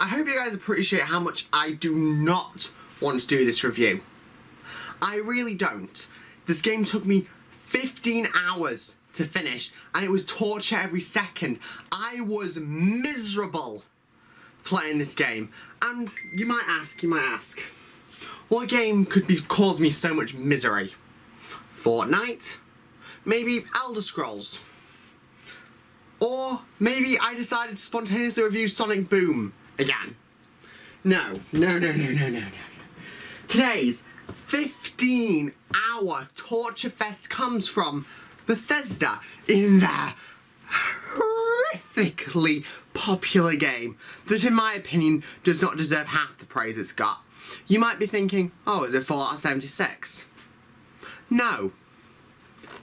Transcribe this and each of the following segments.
I hope you guys appreciate how much I do not want to do this review. I really don't. This game took me 15 hours to finish, and it was torture every second. I was miserable playing this game. And you might ask, what game could cause me so much misery? Fortnite? Maybe Elder Scrolls? Or maybe I decided to spontaneously review Sonic Boom again. No. Today's 15-hour torture fest comes from Bethesda in their horrifically popular game that, in my opinion, does not deserve half the praise it's got. You might be thinking, oh, is it Fallout 76? No.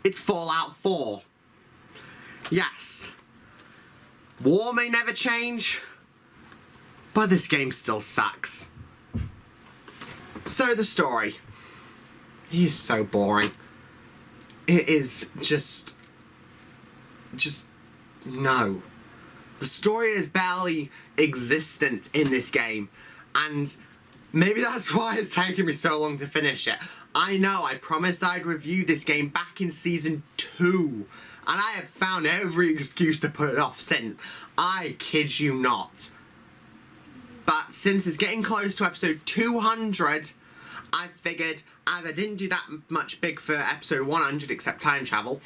It's Fallout 4. Yes. War may never change, but this game still sucks. So the story. He is so boring. It is just no. The story is barely existent in this game, and maybe that's why it's taken me so long to finish it. I know, I promised I'd review this game back in Season 2, and I have found every excuse to put it off since. I kid you not. But since it's getting close to episode 200, I figured, as I didn't do that much big for episode 100 except time travel,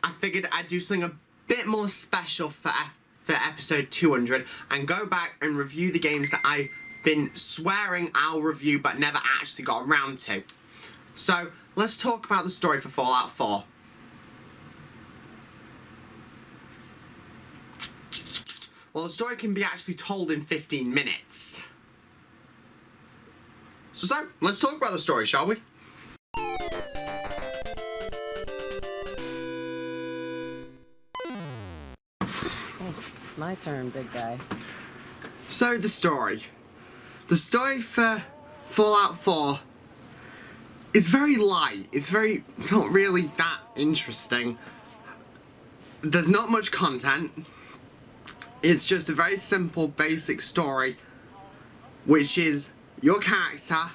I figured I'd do something a bit more special for episode 200 and go back and review the games that I've been swearing I'll review but never actually got around to. So, let's talk about the story for Fallout 4. Well, the story can be actually told in 15 minutes. So, let's talk about the story, shall we? Oh, my turn, big guy. So, the story. The story for Fallout 4 is very light. It's not really that interesting. There's not much content. It's just a very simple, basic story, which is your character,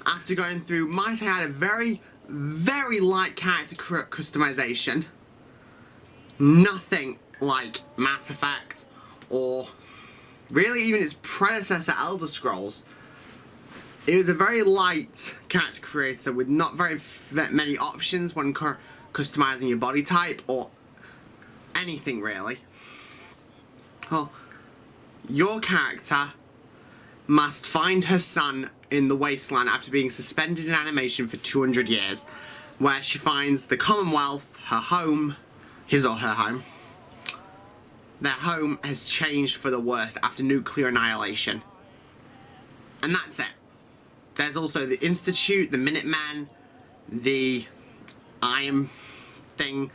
after going through, might I add, a very, very light character customization. Nothing like Mass Effect, or really even its predecessor, Elder Scrolls. It was a very light character creator with not very many options when customizing your body type, or anything really. Well, your character must find her son in the wasteland after being suspended in animation for 200 years, where she finds the Commonwealth, her home, his or her home. Their home has changed for the worst after nuclear annihilation. And that's it. There's also the Institute, the Minutemen, the Iron thing,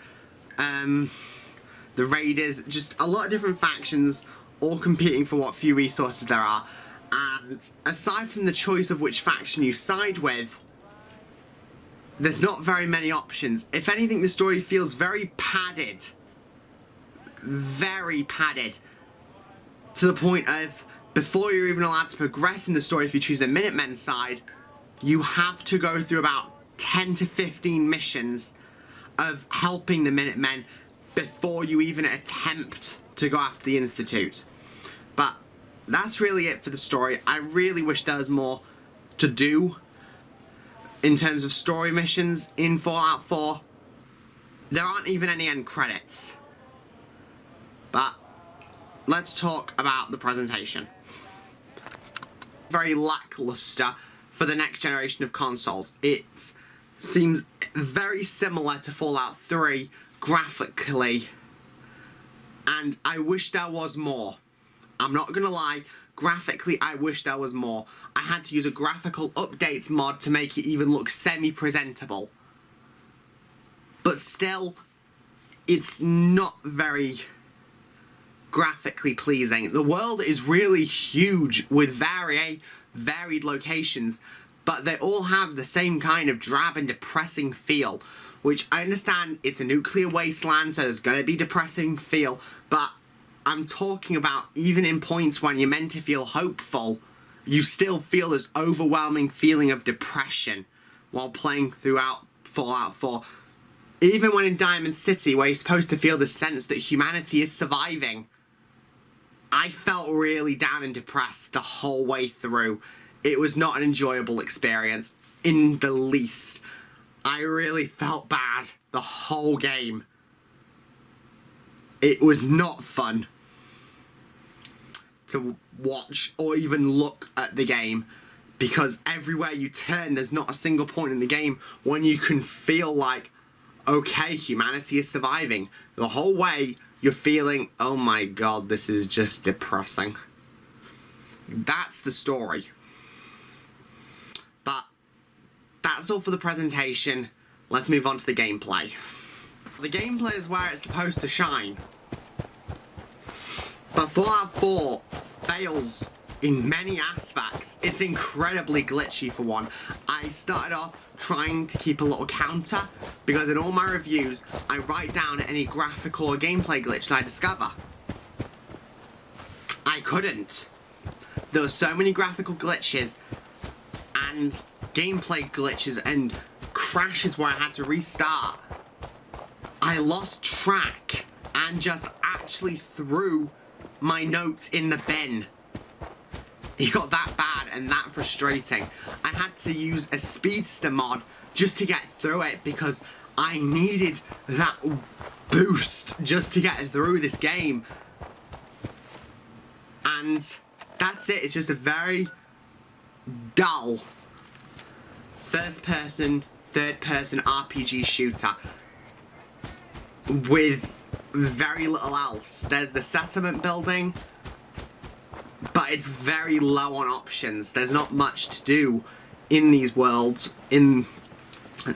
the Raiders, just a lot of different factions, all competing for what few resources there are. And aside from the choice of which faction you side with, there's not very many options. If anything, the story feels very padded. Very padded. To the point of, before you're even allowed to progress in the story, if you choose the Minutemen side, you have to go through about 10 to 15 missions of helping the Minutemen before you even attempt to go after the Institute. But that's really it for the story. I really wish there was more to do in terms of story missions in Fallout 4. There aren't even any end credits. But let's talk about the presentation. Very lackluster for the next generation of consoles. It seems very similar to Fallout 3 graphically, and I wish there was more. I'm not gonna lie, graphically I wish there was more. I had to use a graphical updates mod to make it even look semi-presentable. But still, it's not very graphically pleasing. The world is really huge with varied locations, but they all have the same kind of drab and depressing feel, which I understand it's a nuclear wasteland, so there's gonna be depressing feel, but I'm talking about even in points when you're meant to feel hopeful, you still feel this overwhelming feeling of depression while playing throughout Fallout 4. Even when in Diamond City, where you're supposed to feel the sense that humanity is surviving, I felt really down and depressed the whole way through. It was not an enjoyable experience in the least. I really felt bad the whole game. It was not fun to watch or even look at the game, because everywhere you turn, there's not a single point in the game when you can feel like, okay, humanity is surviving. The whole way you're feeling, oh my god, this is just depressing. That's the story. But that's all for the presentation. Let's move on to the gameplay. The gameplay is where it's supposed to shine. But Fallout 4 fails in many aspects. It's incredibly glitchy for one. I started off trying to keep a little counter, because in all my reviews I write down any graphical or gameplay glitch that I discover. I couldn't. There were so many graphical glitches and gameplay glitches and crashes where I had to restart. I lost track and just actually threw my notes in the bin. It got that bad and that frustrating. I had to use a speedster mod just to get through it, because I needed that boost just to get through this game. And that's it. It's just a very dull first-person, third-person RPG shooter with very little else. There's the settlement building, but it's very low on options. There's not much to do in these worlds, in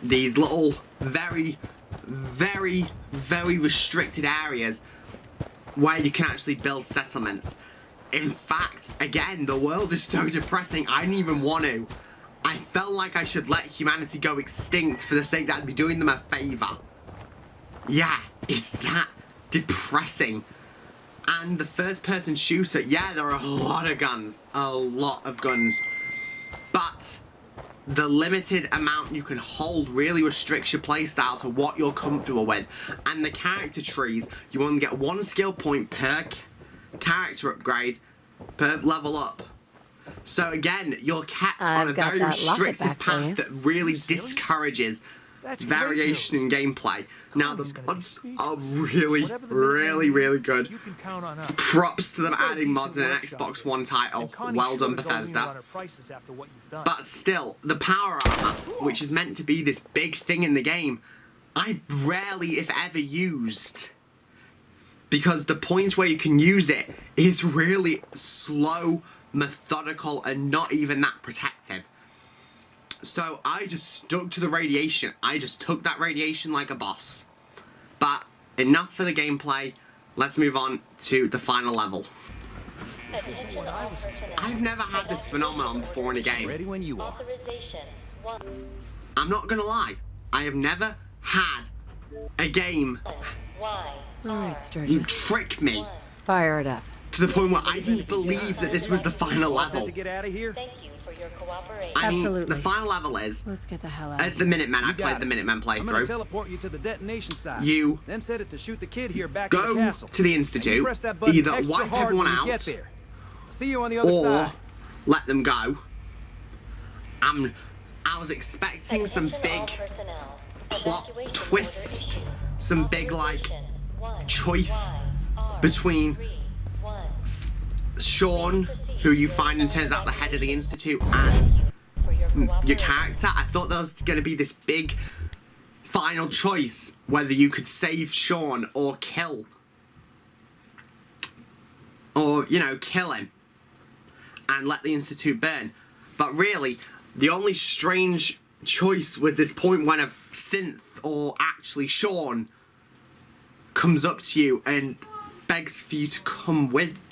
these little very, very, very restricted areas where you can actually build settlements. In fact, again, the world is so depressing, I didn't even want to. I felt like I should let humanity go extinct for the sake that I'd be doing them a favour. Yeah, it's that depressing. And the first person shooter, yeah, there are a lot of guns. A lot of guns. But the limited amount you can hold really restricts your playstyle to what you're comfortable with. And the character trees, you only get one skill point per character upgrade, per level up. So again, you're kept on a very restricted path that really discourages variation in gameplay. Now the mods are really, really, really good. Props to them adding mods in an Xbox One title. Well done, Bethesda. But still, the power armor, which is meant to be this big thing in the game, I rarely, if ever, used. Because the points where you can use it is really slow, methodical, and not even that protective. So I just stuck to the radiation. I just took that radiation like a boss. But enough for the gameplay. Let's move on to the final level. I've never had this phenomenon before in a game. Ready when you are. I'm not gonna lie. I have never had a game Alright, Sturgis. trick me Fire it up. to the point where I didn't believe that this was the final level. To get out of here? Thank you for your cooperation. I mean, Absolutely. the final level is, Let's get the hell out as of the here. Minutemen, I You got played the it. Minutemen I'm gonna playthrough. teleport you to the detonation site. You then set it to shoot the kid here back at the go castle. to the And you Institute, press that button either extra wipe hard everyone when you get out, there. See you on the other or side. let them go. I was expecting some big plot twist, some big, like, choice between Sean, who you find and turns out the head of the Institute, and your character. I thought there was going to be this big final choice, whether you could save Sean or kill. Or, you know, kill him and let the Institute burn. But really, the only strange choice was this point when a synth, or actually Sean, comes up to you and begs for you to come with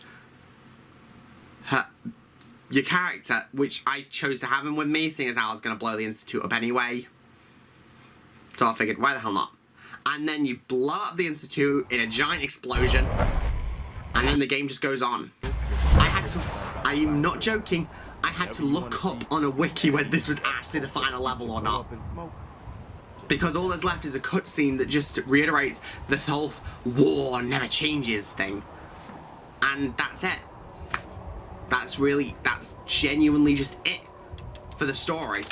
your character, which I chose to have him with me, seeing as I was going to blow the Institute up anyway. So I figured, why the hell not? And then you blow up the Institute in a giant explosion, and then the game just goes on. I'm not joking, I had to look up on a wiki whether this was actually the final level or not. Because all that's left is a cutscene that just reiterates the whole war never changes thing. And that's it. That's genuinely just it for the story.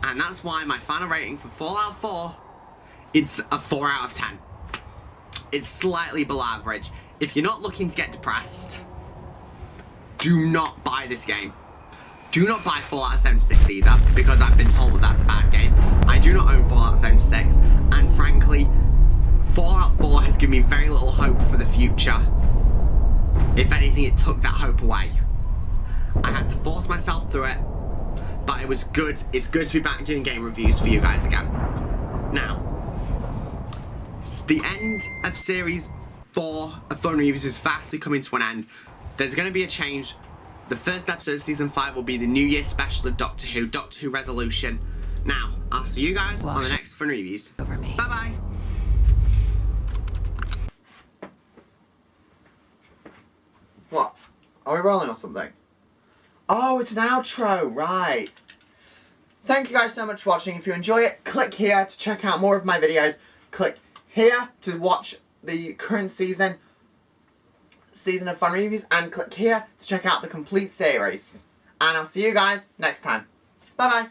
And that's why my final rating for Fallout 4, it's a 4 out of 10. It's slightly below average. If you're not looking to get depressed, do not buy this game. Do not buy Fallout 76 either, because I've been told that that's a bad game. I do not own Fallout 76, and frankly, Fallout 4 has given me very little hope for the future. If anything, it took that hope away. I had to force myself through it, but it was good. It's good to be back doing game reviews for you guys again. Now, the end of Series 4 of FunReviews is fastly coming to an end. There's going to be a change. The first episode of Season 5 will be the New Year special of Doctor Who Resolution. Now, I'll see you guys on the next FunReviews. Over me. Bye-bye. What? Are we rolling or something? Oh, it's an outro, right. Thank you guys so much for watching. If you enjoy it, click here to check out more of my videos. Click here to watch the current season of FunReviews, and click here to check out the complete series. And I'll see you guys next time. Bye bye.